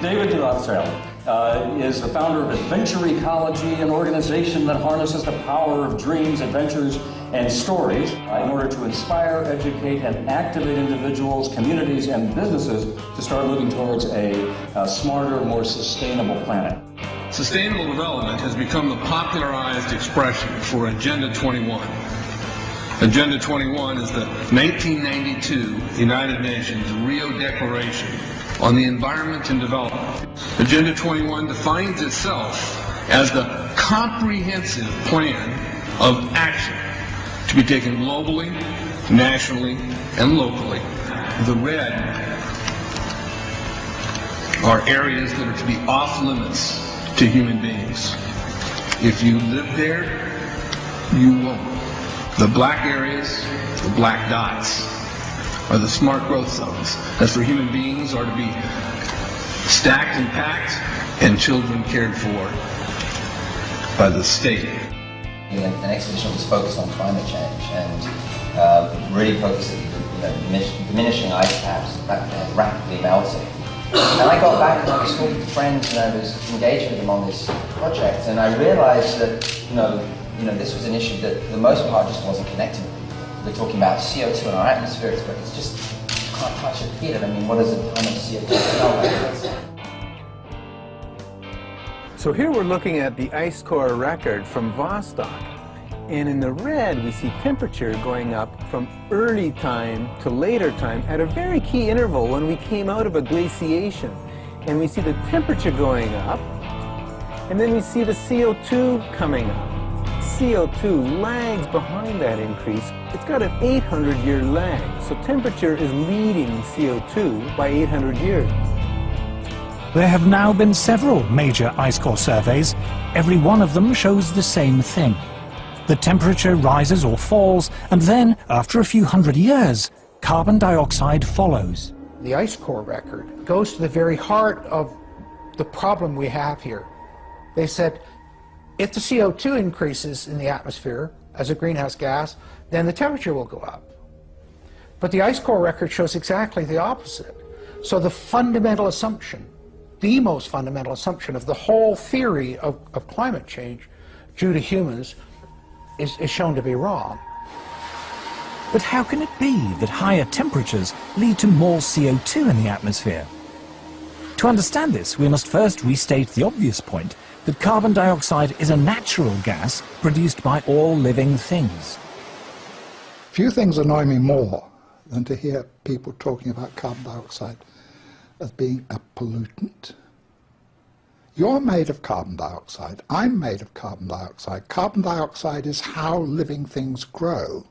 David Rothschild is the founder of Adventure Ecology, an organization that harnesses the power of dreams, adventures, and stories in order to inspire, educate, and activate individuals, communities, and businesses to start moving towards a smarter, more sustainable planet. Sustainable development has become the popularized expression for Agenda 21. Agenda 21 is the 1992 United Nations Rio Declaration on the Environment and Development. Agenda 21 defines itself as the comprehensive plan of action to be taken globally, nationally, and locally. The red are areas that are to be off limits to human beings. If you live there, you won't. The black areas, the black dots, are the smart growth zones that for human beings are to be stacked and packed and children cared for by the state. An exhibition was focused on climate change and really focused on diminishing ice caps, rapidly melting. And I got back and I was talking to friends and I was engaging with them on this project, and I realized that this was an issue that for the most part just wasn't connecting with people. We're talking about CO2 in our atmosphere, but it's just, you can't touch it, feel it. I mean, what does a ton of CO2 smell like? So here we're looking at the ice core record from Vostok. And in the red, we see temperature going up from early time to later time at a very key interval when we came out of a glaciation. And we see the temperature going up, and then we see the CO2 coming up. CO2 lags behind that increase. It's got an 800-year lag, so temperature is leading CO2 by 800 years. There have now been several major ice core surveys. Every one of them shows the same thing. The temperature rises or falls, and then, after a few hundred years, carbon dioxide follows. The ice core record goes to the very heart of the problem we have here. They said, if the CO2 increases in the atmosphere as a greenhouse gas, then the temperature will go up. But the ice core record shows exactly the opposite. So the fundamental assumption, the most fundamental assumption of the whole theory of climate change due to humans is shown to be wrong. But how can it be that higher temperatures lead to more CO2 in the atmosphere? To understand this, we must first restate the obvious point that carbon dioxide is a natural gas produced by all living things. Few things annoy me more than to hear people talking about carbon dioxide as being a pollutant. You're made of carbon dioxide, I'm made of carbon dioxide. Carbon dioxide is how living things grow.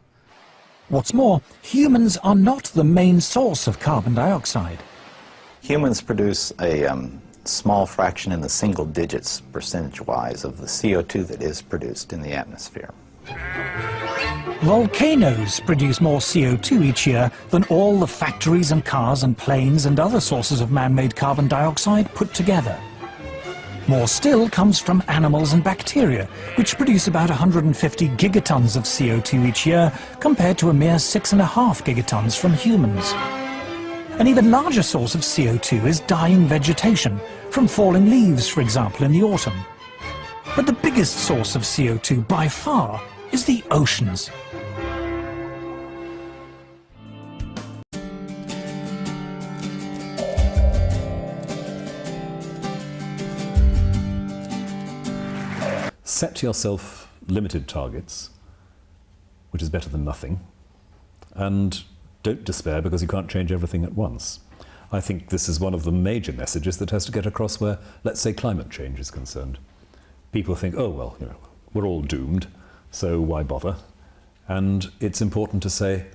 What's more, humans are not the main source of carbon dioxide. Humans produce a small fraction in the single digits percentage-wise of the CO2 that is produced in the atmosphere. Volcanoes produce more CO2 each year than all the factories and cars and planes and other sources of man-made carbon dioxide put together. More still comes from animals and bacteria, which produce about 150 gigatons of CO2 each year, compared to a mere 6.5 gigatons from humans. An even larger source of CO2 is dying vegetation, from falling leaves, for example, in the autumn. But the biggest source of CO2 by far is the oceans. Set yourself limited targets, which is better than nothing, and don't despair because you can't change everything at once. I think this is one of the major messages that has to get across where, let's say, climate change is concerned. People think, oh, well, we're all doomed, so why bother? And it's important to say,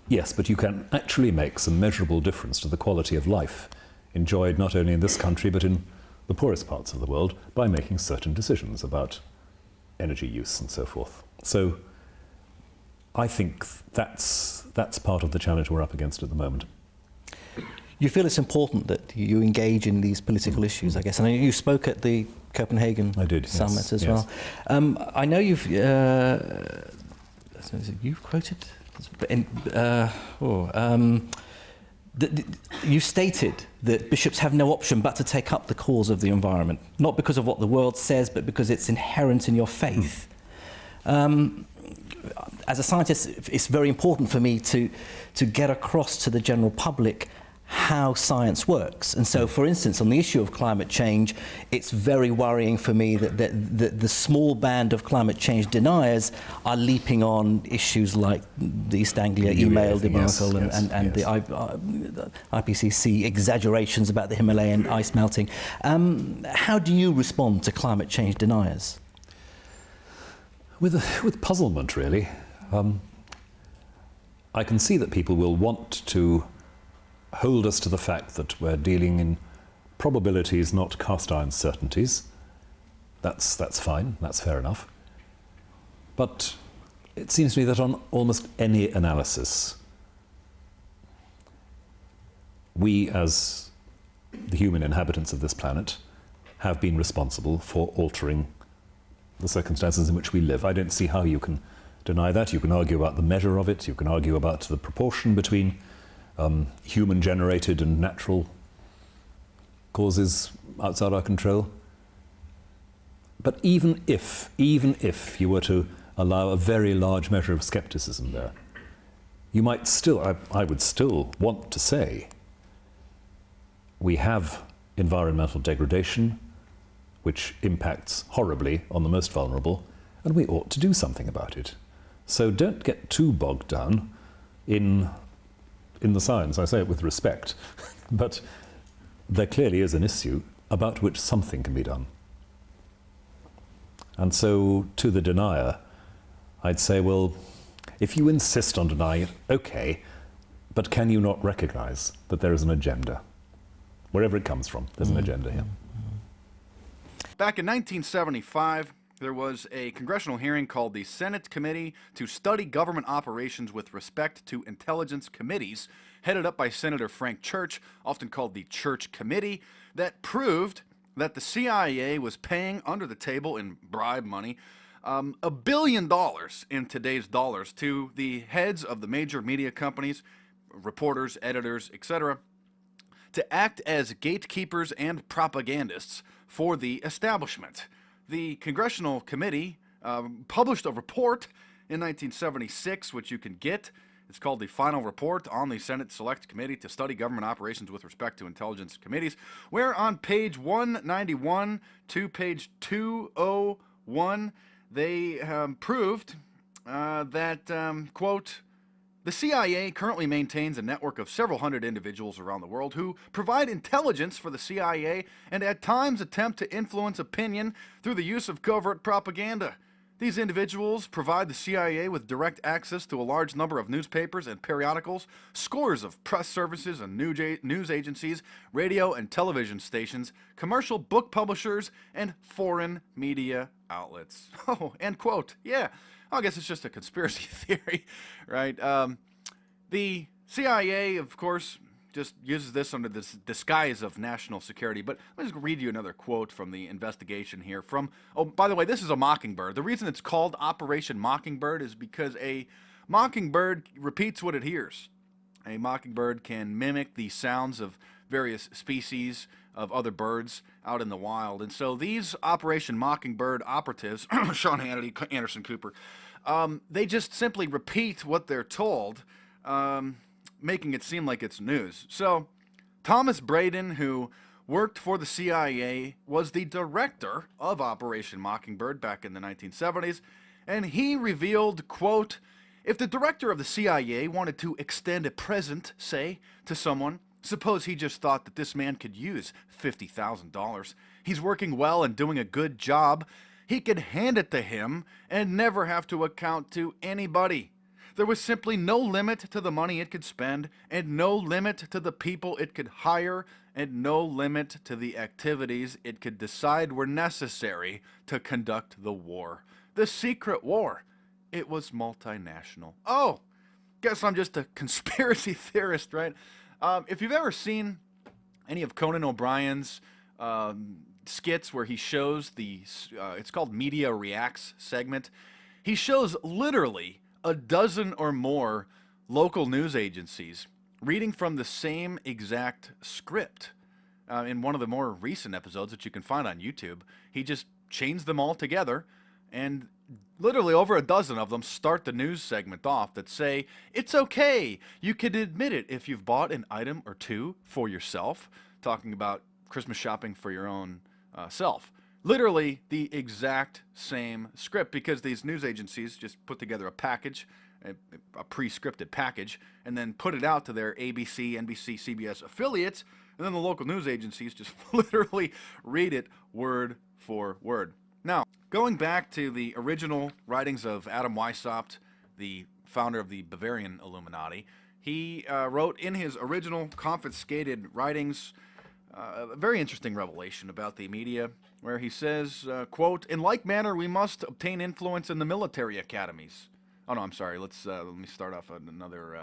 yes, but you can actually make some measurable difference to the quality of life enjoyed not only in this country but in the poorest parts of the world by making certain decisions about energy use and so forth. So I think that's part of the challenge we're up against at the moment. You feel it's important that you engage in these political issues, I guess. And you spoke at the Copenhagen summit as well. I know you've quoted you stated that bishops have no option but to take up the cause of the environment, not because of what the world says, but because it's inherent in your faith. As a scientist, it's very important for me to get across to the general public how science works. And so, for instance, on the issue of climate change, it's very worrying for me that the small band of climate change deniers are leaping on issues like the East Anglia email debacle and the IPCC exaggerations about the Himalayan ice melting. How do you respond to climate change deniers? With puzzlement, really. I can see that people will want to hold us to the fact that we're dealing in probabilities, not cast-iron certainties. That's fine, that's fair enough. But it seems to me that on almost any analysis, we as the human inhabitants of this planet have been responsible for altering the circumstances in which we live. I don't see how you can deny that. You can argue about the measure of it, you can argue about the proportion between human-generated and natural causes outside our control. But even if you were to allow a very large measure of skepticism there, you might still, I would still want to say, we have environmental degradation, which impacts horribly on the most vulnerable, and we ought to do something about it. So don't get too bogged down in the science. I say it with respect, but there clearly is an issue about which something can be done. And so to the denier, I'd say, well, if you insist on denying it, okay, but can you not recognize that there is an agenda? Wherever it comes from, there's an agenda here. Back in 1975, there was a congressional hearing called the Senate Committee to Study Government Operations with Respect to Intelligence Committees, headed up by Senator Frank Church, often called the Church Committee, that proved that the CIA was paying under the table in bribe money $1 billion in today's dollars to the heads of the major media companies, reporters, editors, etc., to act as gatekeepers and propagandists for the establishment. The Congressional Committee published a report in 1976, which you can get. It's called the Final Report on the Senate Select Committee to Study Government Operations with Respect to Intelligence Committees, where on page 191 to page 201, they proved that, quote, the CIA currently maintains a network of several hundred individuals around the world who provide intelligence for the CIA and at times attempt to influence opinion through the use of covert propaganda. These individuals provide the CIA with direct access to a large number of newspapers and periodicals, scores of press services and news agencies, radio and television stations, commercial book publishers, and foreign media outlets. Oh, end quote. Yeah. I guess it's just a conspiracy theory, right? The CIA, of course, just uses this under this disguise of national security. But let me just read you another quote from the investigation here. From, oh, by the way, this is a Mockingbird. The reason it's called Operation Mockingbird is because a mockingbird repeats what it hears. A mockingbird can mimic the sounds of various species of other birds out in the wild. And so these Operation Mockingbird operatives, Sean Hannity, Anderson Cooper, they just simply repeat what they're told, making it seem like it's news. So Thomas Braden, who worked for the CIA, was the director of Operation Mockingbird back in the 1970s, and he revealed, quote, if the director of the CIA wanted to extend a present, say, to someone, suppose he just thought that this man could use $50,000. He's working well and doing a good job. He could hand it to him and never have to account to anybody. There was simply no limit to the money it could spend, and no limit to the people it could hire, and no limit to the activities it could decide were necessary to conduct the war. The secret war. It was multinational. Oh, guess I'm just a conspiracy theorist, right? If you've ever seen any of Conan O'Brien's skits where he shows it's called Media Reacts segment, he shows literally a dozen or more local news agencies reading from the same exact script. In one of the more recent episodes that you can find on YouTube, he just chains them all together, and literally over a dozen of them start the news segment off that say, it's okay, you can admit it if you've bought an item or two for yourself, talking about Christmas shopping for your own self. Literally the exact same script, because these news agencies just put together a package, a pre-scripted package, and then put it out to their ABC, NBC, CBS affiliates, and then the local news agencies just literally read it word for word. Now, going back to the original writings of Adam Weishaupt, the founder of the Bavarian Illuminati, he wrote in his original confiscated writings a very interesting revelation about the media, where he says, quote, in like manner, we must obtain influence in the military academies. Oh, no, I'm sorry. Let me start off another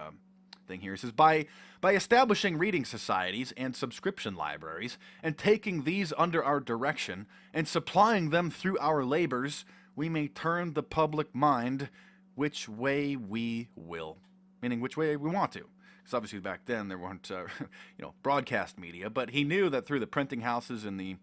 thing here. He says, by establishing reading societies and subscription libraries, and taking these under our direction, and supplying them through our labors, we may turn the public mind which way we will. Meaning which way we want to. Because obviously back then there weren't broadcast media, but he knew that through the printing houses and the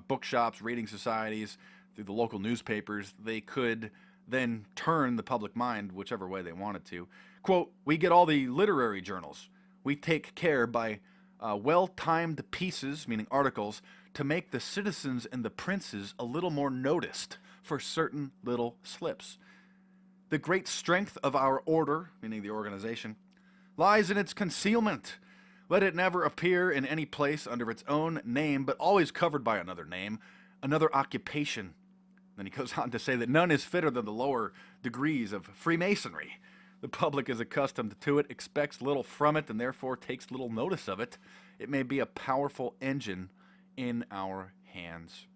bookshops, reading societies, through the local newspapers, they could then turn the public mind whichever way they wanted to. Quote, we get all the literary journals. We take care by well-timed pieces, meaning articles, to make the citizens and the princes a little more noticed for certain little slips. The great strength of our order, meaning the organization, lies in its concealment. Let it never appear in any place under its own name, but always covered by another name, another occupation. Then he goes on to say that none is fitter than the lower degrees of Freemasonry. The public is accustomed to it, expects little from it, and therefore takes little notice of it. It may be a powerful engine in our hands.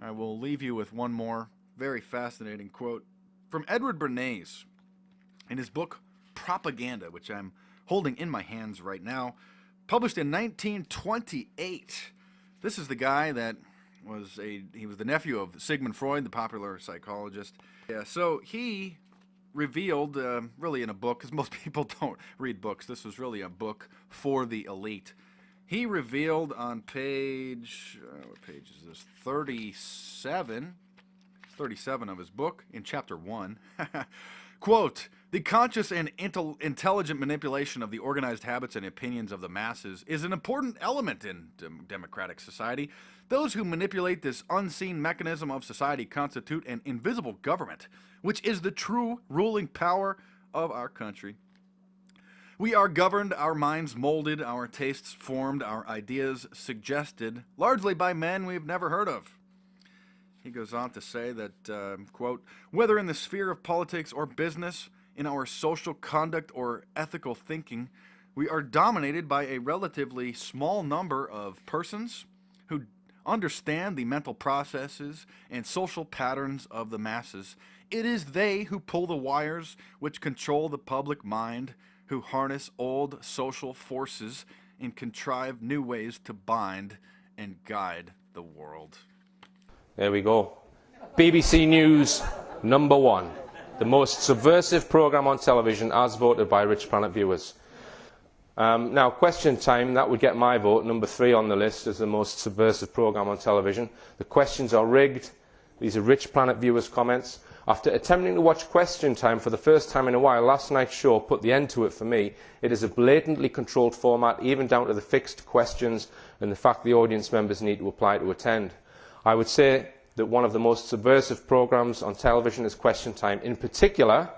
I will leave you with one more very fascinating quote from Edward Bernays in his book Propaganda, which I'm holding in my hands right now, published in 1928. This is the guy that was the nephew of Sigmund Freud, the popular psychologist. Yeah, so he revealed, really in a book, because most people don't read books, this was really a book for the elite. He revealed on page, what page is this, 37 of his book, in chapter 1, quote, the conscious and intelligent manipulation of the organized habits and opinions of the masses is an important element in democratic society. Those who manipulate this unseen mechanism of society constitute an invisible government, which is the true ruling power of our country. We are governed, our minds molded, our tastes formed, our ideas suggested, largely by men we've never heard of. He goes on to say that, quote, whether in the sphere of politics or business, in our social conduct or ethical thinking, we are dominated by a relatively small number of persons who understand the mental processes and social patterns of the masses. It is they who pull the wires which control the public mind, who harness old social forces and contrive new ways to bind and guide the world. There we go. BBC News #1. The most subversive programme on television as voted by Rich Planet viewers. Now, question time, that would get my vote, #3 on the list as the most subversive programme on television. The questions are rigged. These are Rich Planet viewers' comments. After attempting to watch Question Time for the first time in a while, last night's show put the end to it for me. It is a blatantly controlled format, even down to the fixed questions and the fact the audience members need to apply to attend. I would say that one of the most subversive programmes on television is Question Time, in particular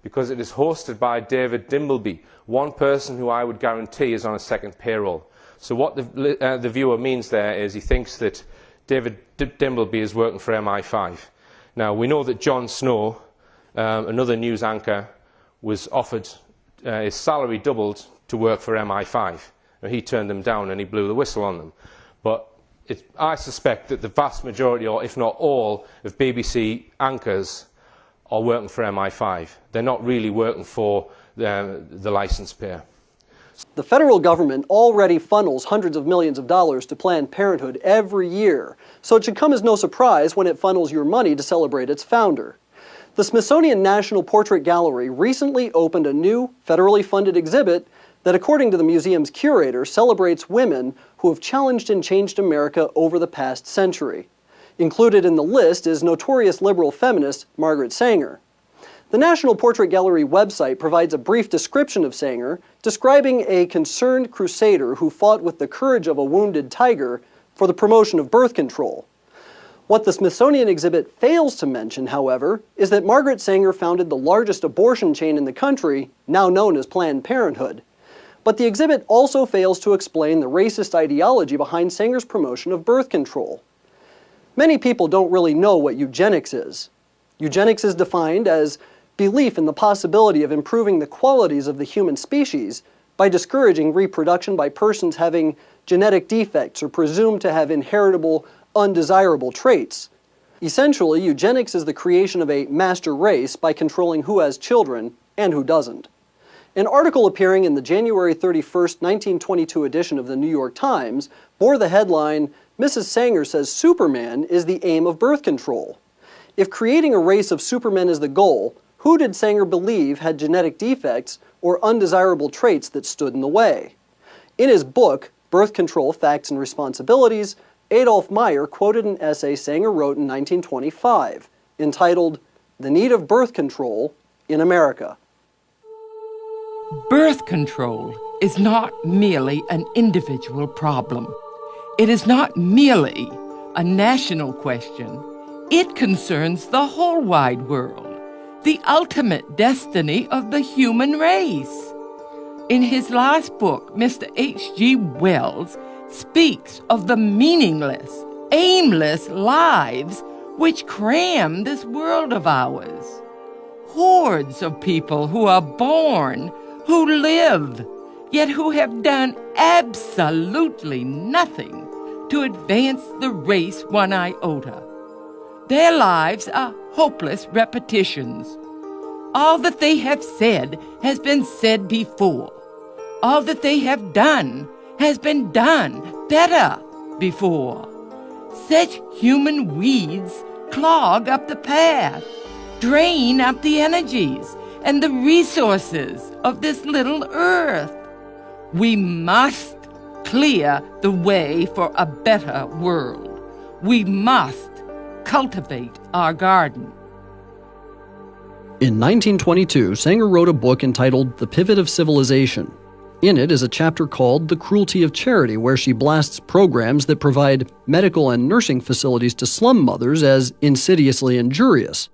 because it is hosted by David Dimbleby, one person who I would guarantee is on a second payroll. So what the viewer means there is he thinks that David Dimbleby is working for MI5. Now, we know that Jon Snow, another news anchor, was offered his salary doubled to work for MI5. Now, he turned them down and he blew the whistle on them. But I suspect that the vast majority, or if not all, of BBC anchors are working for MI5. They're not really working for the licence payer. The federal government already funnels hundreds of millions of dollars to Planned Parenthood every year, so it should come as no surprise when it funnels your money to celebrate its founder. The Smithsonian National Portrait Gallery recently opened a new, federally funded exhibit that, according to the museum's curator, celebrates women who have challenged and changed America over the past century. Included in the list is notorious liberal feminist Margaret Sanger. The National Portrait Gallery website provides a brief description of Sanger, describing a concerned crusader who fought with the courage of a wounded tiger for the promotion of birth control. What the Smithsonian exhibit fails to mention, however, is that Margaret Sanger founded the largest abortion chain in the country, now known as Planned Parenthood. But the exhibit also fails to explain the racist ideology behind Sanger's promotion of birth control. Many people don't really know what eugenics is. Eugenics is defined as belief in the possibility of improving the qualities of the human species by discouraging reproduction by persons having genetic defects or presumed to have inheritable, undesirable traits. Essentially, eugenics is the creation of a master race by controlling who has children and who doesn't. An article appearing in the January 31st, 1922 edition of the New York Times bore the headline, "Mrs. Sanger says Superman is the aim of birth control." If creating a race of supermen is the goal, who did Sanger believe had genetic defects or undesirable traits that stood in the way? In his book, Birth Control, Facts and Responsibilities, Adolf Meyer quoted an essay Sanger wrote in 1925, entitled, "The Need of Birth Control in America." Birth control is not merely an individual problem. It is not merely a national question. It concerns the whole wide world, the ultimate destiny of the human race. In his last book, Mr. H.G. Wells speaks of the meaningless, aimless lives which cram this world of ours. Hordes of people who are born, who live, yet who have done absolutely nothing to advance the race one iota. Their lives are hopeless repetitions. All that they have said has been said before. All that they have done has been done better before. Such human weeds clog up the path, drain up the energies and the resources of this little earth. We must clear the way for a better world. We must cultivate our garden. In 1922, Sanger wrote a book entitled The Pivot of Civilization. In it is a chapter called The Cruelty of Charity, where she blasts programs that provide medical and nursing facilities to slum mothers as insidiously injurious.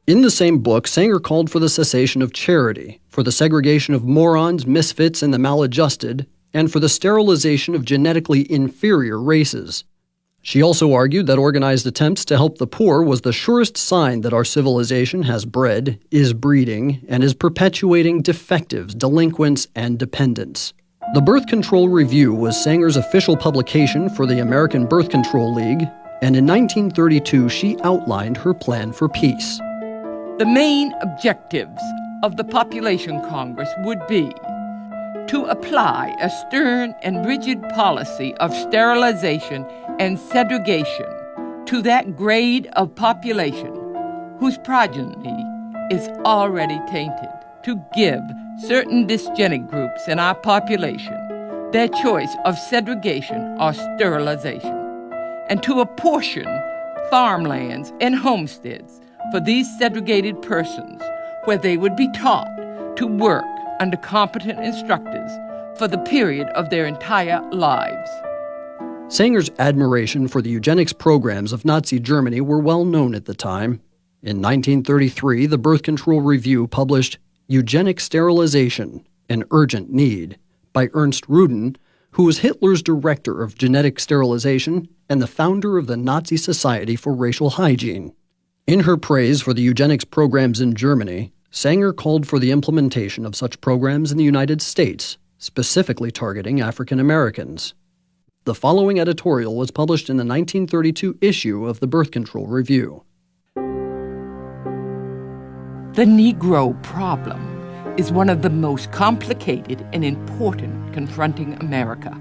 In the same book, Sanger called for the cessation of charity, for the segregation of morons, misfits, and the maladjusted, and for the sterilization of genetically inferior races. She also argued that organized attempts to help the poor was the surest sign that our civilization has bred, is breeding, and is perpetuating defectives, delinquents, and dependents. The Birth Control Review was Sanger's official publication for the American Birth Control League, and in 1932 she outlined her plan for peace. The main objectives of the Population Congress would be to apply a stern and rigid policy of sterilization and segregation to that grade of population whose progeny is already tainted, to give certain dysgenic groups in our population their choice of segregation or sterilization, and to apportion farmlands and homesteads for these segregated persons where they would be taught to work under competent instructors for the period of their entire lives. Sanger's admiration for the eugenics programs of Nazi Germany were well known at the time. In 1933, the Birth Control Review published Eugenic Sterilization, An Urgent Need, by Ernst Rudin, who was Hitler's director of genetic sterilization and the founder of the Nazi Society for Racial Hygiene. In her praise for the eugenics programs in Germany, Sanger called for the implementation of such programs in the United States, specifically targeting African Americans. The following editorial was published in the 1932 issue of the Birth Control Review. The Negro problem is one of the most complicated and important confronting America.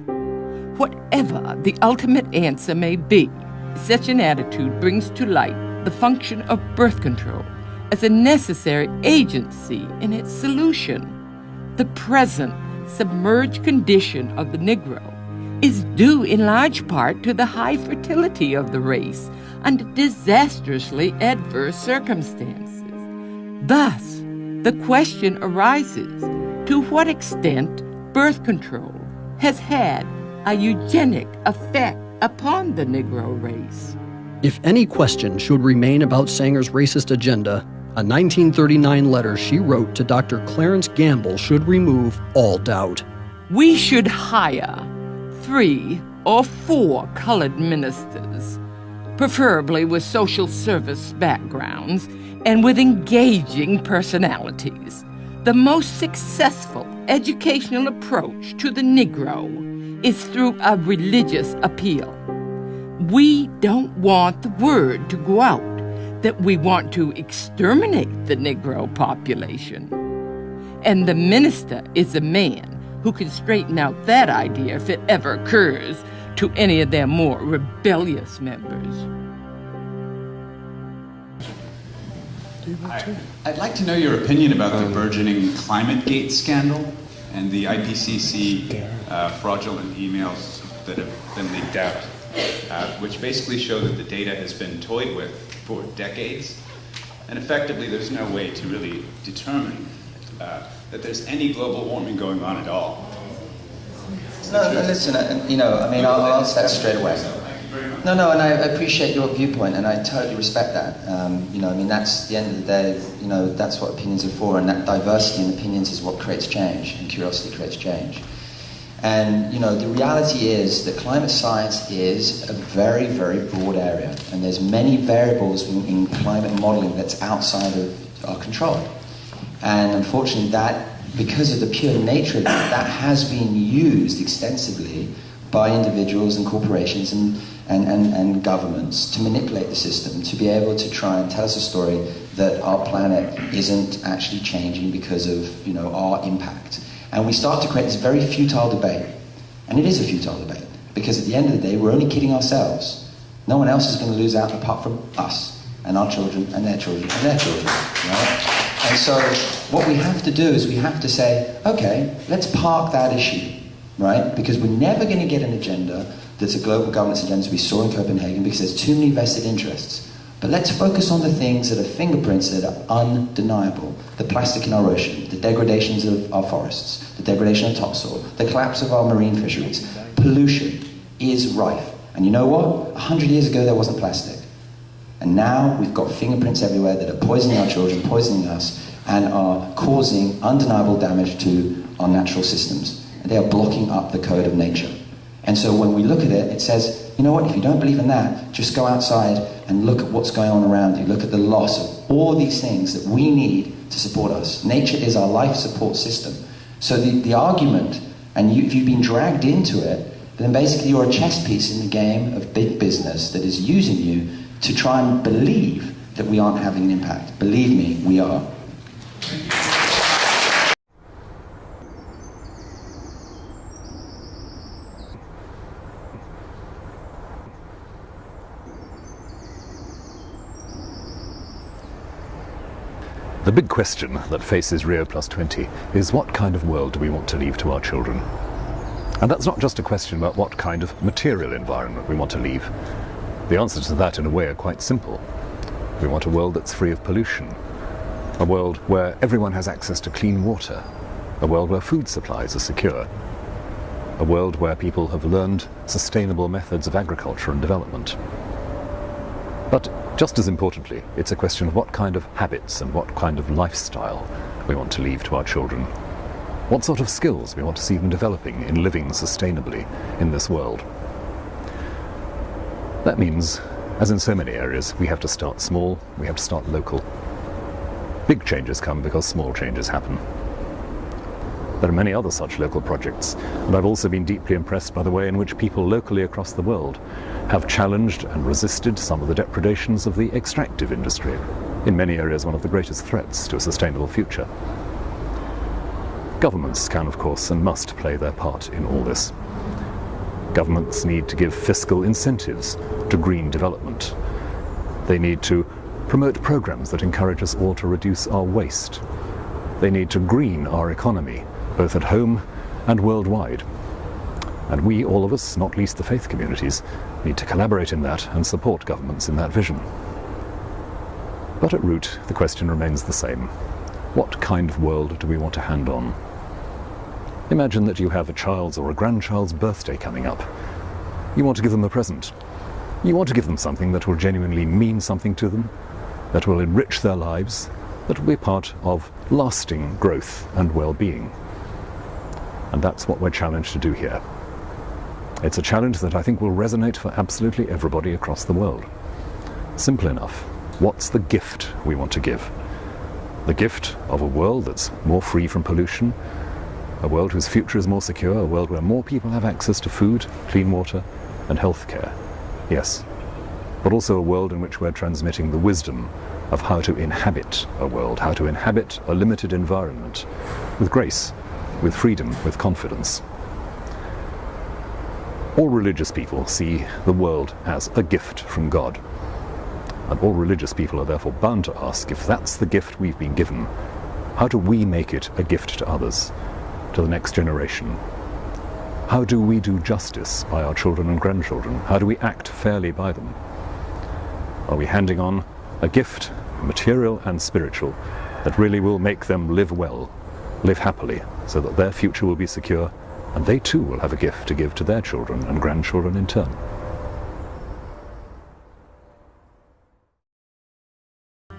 Whatever the ultimate answer may be, such an attitude brings to light the function of birth control as a necessary agency in its solution. The present submerged condition of the Negro is due in large part to the high fertility of the race under disastrously adverse circumstances. Thus, the question arises, to what extent birth control has had a eugenic effect upon the Negro race? If any question should remain about Sanger's racist agenda, a 1939 letter she wrote to Dr. Clarence Gamble should remove all doubt. We should hire 3 or 4 colored ministers, preferably with social service backgrounds and with engaging personalities. The most successful educational approach to the Negro is through a religious appeal. We don't want the word to go out that we want to exterminate the Negro population. And the minister is a man who can straighten out that idea if it ever occurs to any of their more rebellious members. I'd like to know your opinion about the burgeoning ClimateGate scandal and the IPCC fraudulent emails that have been leaked out, which basically show that the data has been toyed with for decades, and effectively there's no way to really determine that there's any global warming going on at all. No, listen, I'll answer that straight away. No, and I appreciate your viewpoint, and I totally respect that. That's the end of the day, that's what opinions are for, and that diversity in opinions is what creates change, and curiosity creates change. And, the reality is that climate science is a very, very broad area, and there's many variables in climate modeling that's outside of our control. And unfortunately, that, because of the pure nature of it, that has been used extensively by individuals and corporations and governments to manipulate the system, to be able to try and tell us a story that our planet isn't actually changing because of, our impact. And we start to create this very futile debate. And it is a futile debate, because at the end of the day, we're only kidding ourselves. No one else is going to lose out apart from us, and our children, and their children, and their children, right? And so what we have to do is we have to say, okay, let's park that issue, right? Because we're never going to get an agenda that's a global governance agenda as we saw in Copenhagen, because there's too many vested interests. But let's focus on the things that are fingerprints that are undeniable. The plastic in our ocean, the degradations of our forests, the degradation of topsoil, the collapse of our marine fisheries. Pollution is rife. And you know what? 100 years ago there wasn't plastic. And now we've got fingerprints everywhere that are poisoning our children, poisoning us, and are causing undeniable damage to our natural systems. And they are blocking up the code of nature. And so when we look at it, it says, you know what, if you don't believe in that, just go outside and look at what's going on around you. Look at the loss of all these things that we need to support us. Nature is our life support system. So the argument, and if you've been dragged into it, then basically you're a chess piece in the game of big business that is using you to try and believe that we aren't having an impact. Believe me, we are. The big question that faces Rio Plus 20 is, what kind of world do we want to leave to our children? And that's not just a question about what kind of material environment we want to leave. The answers to that, in a way, are quite simple. We want a world that's free of pollution, a world where everyone has access to clean water, a world where food supplies are secure, a world where people have learned sustainable methods of agriculture and development. But just as importantly, it's a question of what kind of habits and what kind of lifestyle we want to leave to our children. What sort of skills we want to see them developing in living sustainably in this world. That means, as in so many areas, we have to start small, we have to start local. Big changes come because small changes happen. There are many other such local projects, and I've also been deeply impressed by the way in which people locally across the world have challenged and resisted some of the depredations of the extractive industry, in many areas one of the greatest threats to a sustainable future. Governments can, of course, and must play their part in all this. Governments need to give fiscal incentives to green development. They need to promote programs that encourage us all to reduce our waste. They need to green our economy, both at home and worldwide. And we, all of us, not least the faith communities, need to collaborate in that and support governments in that vision. But at root, the question remains the same. What kind of world do we want to hand on? Imagine that you have a child's or a grandchild's birthday coming up. You want to give them a present. You want to give them something that will genuinely mean something to them, that will enrich their lives, that will be part of lasting growth and well-being. And that's what we're challenged to do here. It's a challenge that I think will resonate for absolutely everybody across the world. Simple enough. What's the gift we want to give? The gift of a world that's more free from pollution, a world whose future is more secure, a world where more people have access to food, clean water, and health care. Yes, but also a world in which we're transmitting the wisdom of how to inhabit a world, how to inhabit a limited environment with grace, with freedom, with confidence. All religious people see the world as a gift from God. And all religious people are therefore bound to ask, if that's the gift we've been given, how do we make it a gift to others, to the next generation? How do we do justice by our children and grandchildren? How do we act fairly by them? Are we handing on a gift, material and spiritual, that really will make them live well, live happily, so that their future will be secure, and they too will have a gift to give to their children and grandchildren in turn?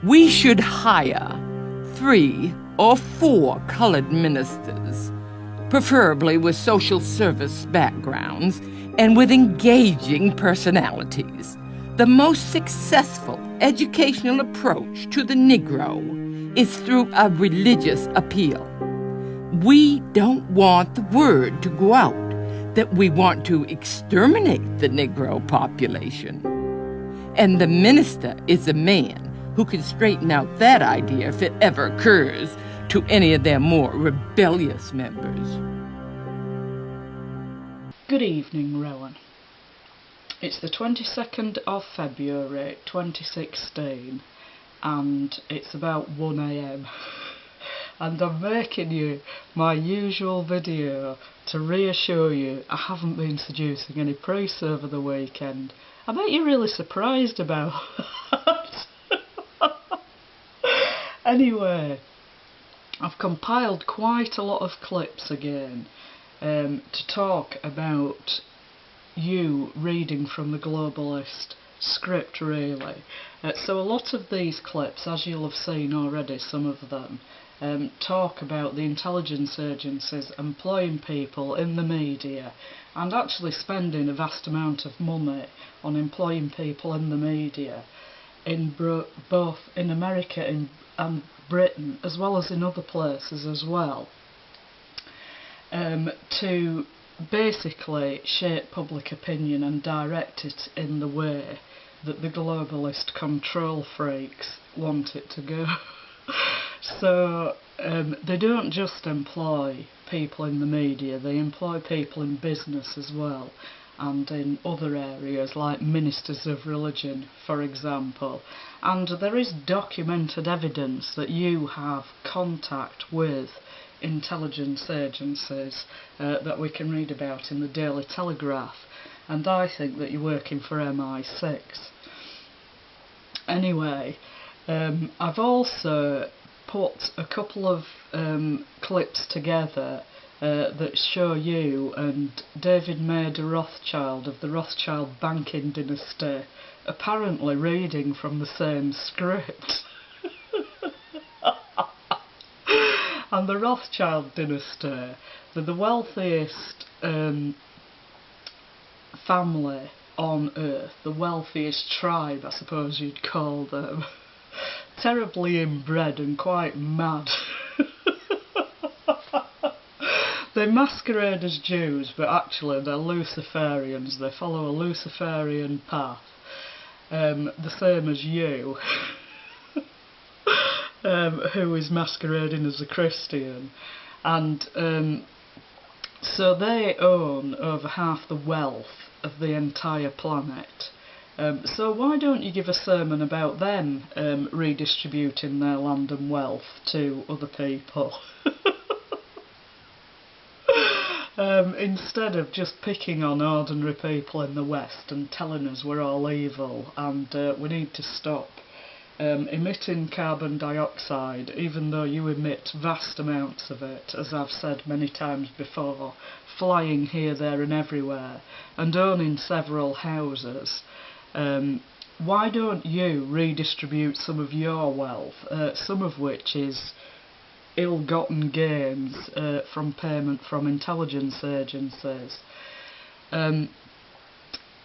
We should hire 3 or 4 colored ministers, preferably with social service backgrounds and with engaging personalities. The most successful educational approach to the Negro is through a religious appeal. We don't want the word to go out that we want to exterminate the Negro population. And the minister is a man who can straighten out that idea if it ever occurs to any of their more rebellious members. Good evening, Rowan. It's the 22nd of February 2016 and it's about 1 AM and I'm making you my usual video to reassure you I haven't been seducing any priests over the weekend. I bet you're really surprised about that. Anyway, I've compiled quite a lot of clips again to talk about you reading from the globalist script, really. So a lot of these clips, as you'll have seen already, some of them, talk about the intelligence agencies employing people in the media and actually spending a vast amount of money on employing people in the media in both in America and Britain, as well as in other places as well, to basically shape public opinion and direct it in the way that the globalist control freaks want it to go. So they don't just employ people in the media, they employ people in business as well, and in other areas like ministers of religion, for example. And there is documented evidence that you have contact with intelligence agencies that we can read about in the Daily Telegraph, and I think that you're working for MI6. Anyway, I've also put a couple of clips together that show you and David Rothschild of the Rothschild banking dynasty apparently reading from the same script. And the Rothschild dynasty, they're the wealthiest family on earth, the wealthiest tribe, I suppose you'd call them. Terribly inbred and quite mad. They masquerade as Jews, but actually they're Luciferians. They follow a Luciferian path, the same as you, who is masquerading as a Christian. And so they own over half the wealth of the entire planet. So why don't you give a sermon about them redistributing their land and wealth to other people? Instead of just picking on ordinary people in the West and telling us we're all evil and we need to stop emitting carbon dioxide, even though you emit vast amounts of it, as I've said many times before, flying here, there and everywhere, and owning several houses. Why don't you redistribute some of your wealth, some of which is ill-gotten gains from payment from intelligence agencies?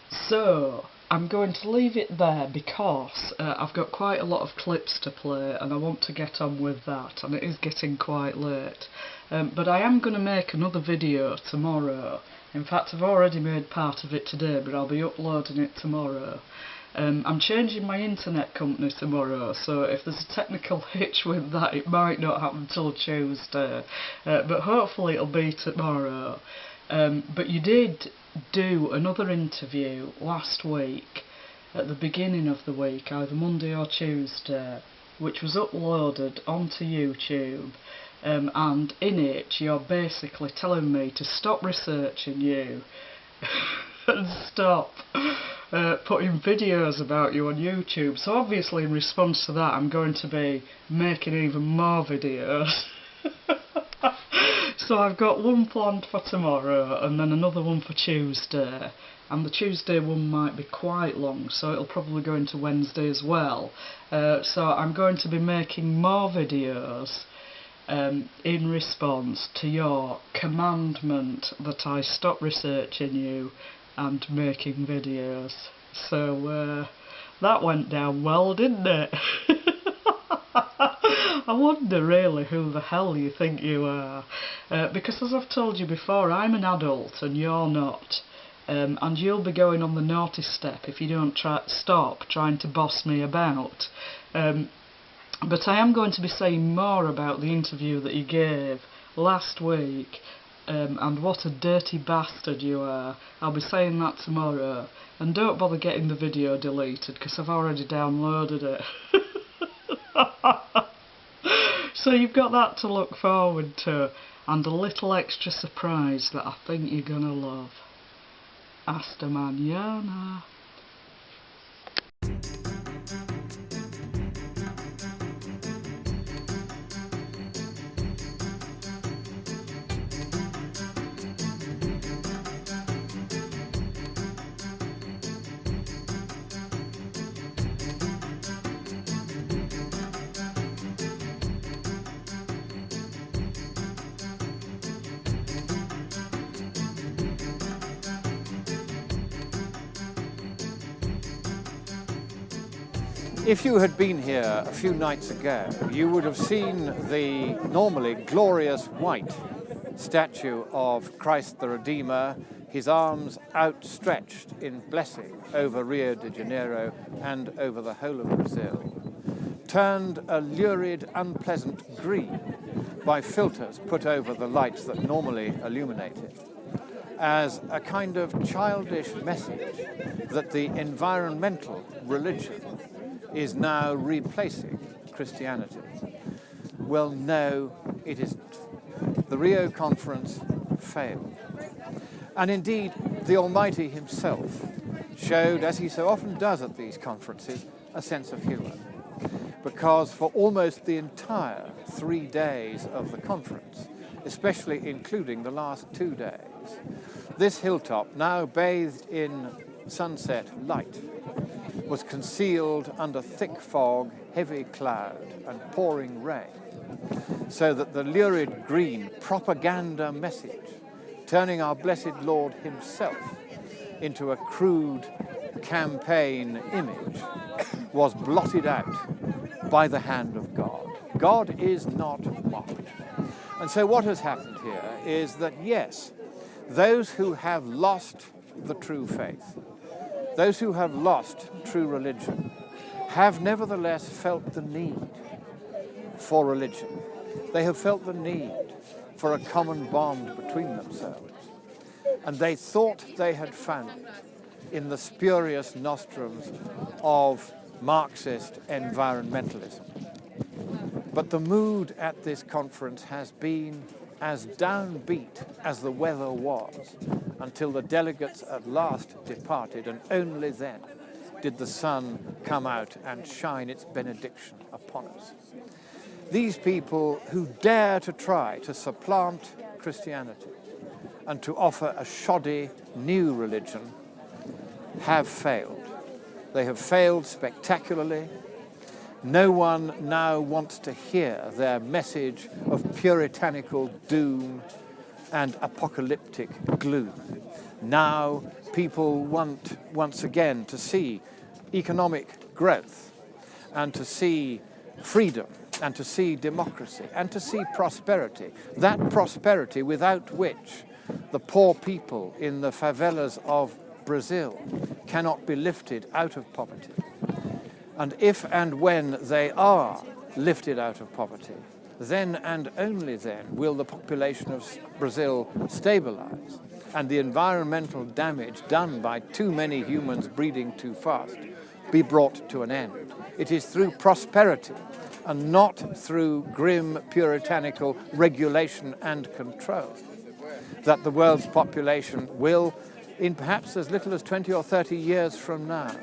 So I'm going to leave it there because I've got quite a lot of clips to play and I want to get on with that, and it is getting quite late. But I am going to make another video tomorrow. In fact, I've already made part of it today, but I'll be uploading it tomorrow. I'm changing my internet company tomorrow, so if there's a technical hitch with that, it might not happen till Tuesday, but hopefully it'll be tomorrow. But you did do another interview last week, at the beginning of the week, either Monday or Tuesday, which was uploaded onto YouTube, and in it you're basically telling me to stop researching you and stop putting videos about you on YouTube. So obviously in response to that I'm going to be making even more videos. So I've got one planned for tomorrow and then another one for Tuesday, and the Tuesday one might be quite long, so it'll probably go into Wednesday as well. So I'm going to be making more videos in response to your commandment that I stop researching you and making videos. So that went down well, didn't it? I wonder really who the hell you think you are, because as I've told you before, I'm an adult and you're not, and you'll be going on the naughty step if you don't stop trying to boss me about. But I am going to be saying more about the interview that you gave last week, and what a dirty bastard you are. I'll be saying that tomorrow, and don't bother getting the video deleted because I've already downloaded it. So you've got that to look forward to, and a little extra surprise that I think you're gonna love. Hasta mañana. If you had been here a few nights ago, you would have seen the normally glorious white statue of Christ the Redeemer, his arms outstretched in blessing over Rio de Janeiro and over the whole of Brazil, turned a lurid, unpleasant green by filters put over the lights that normally illuminate it, as a kind of childish message that the environmental religion is now replacing Christianity. Well, no, it isn't. The Rio conference failed. And indeed, the Almighty himself showed, as he so often does at these conferences, a sense of humour. Because for almost the entire 3 days of the conference, especially including the last 2 days, this hilltop, now bathed in sunset light, was concealed under thick fog, heavy cloud, and pouring rain, so that the lurid green propaganda message, turning our blessed Lord himself into a crude campaign image, was blotted out by the hand of God. God is not mocked. And so what has happened here is that, yes, those who have lost the true faith, those who have lost true religion, have nevertheless felt the need for religion. They have felt the need for a common bond between themselves. And they thought they had found it in the spurious nostrums of Marxist environmentalism. But the mood at this conference has been as downbeat as the weather was, until the delegates at last departed, and only then did the sun come out and shine its benediction upon us. These people who dare to try to supplant Christianity and to offer a shoddy new religion have failed. They have failed spectacularly. No one now wants to hear their message of puritanical doom and apocalyptic gloom. Now people want once again to see economic growth and to see freedom and to see democracy and to see prosperity. That prosperity without which the poor people in the favelas of Brazil cannot be lifted out of poverty. And if and when they are lifted out of poverty, then and only then will the population of Brazil stabilize and the environmental damage done by too many humans breeding too fast be brought to an end. It is through prosperity and not through grim puritanical regulation and control that the world's population will, in perhaps as little as 20 or 30 years from now,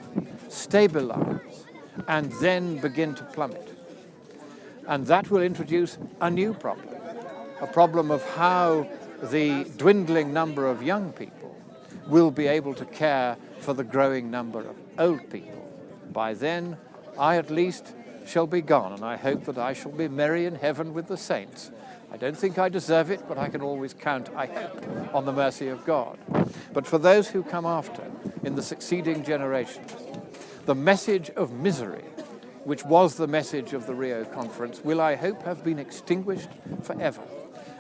stabilize and then begin to plummet. And that will introduce a new problem, a problem of how the dwindling number of young people will be able to care for the growing number of old people. By then, I at least shall be gone, and I hope that I shall be merry in heaven with the saints. I don't think I deserve it, but I can always count, I hope, on the mercy of God. But for those who come after, in the succeeding generations, the message of misery, which was the message of the Rio Conference, will, I hope, have been extinguished forever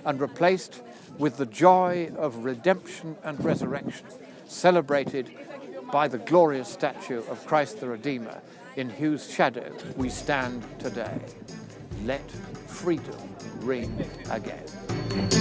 and replaced with the joy of redemption and resurrection, celebrated by the glorious statue of Christ the Redeemer, in whose shadow we stand today. Let freedom ring again.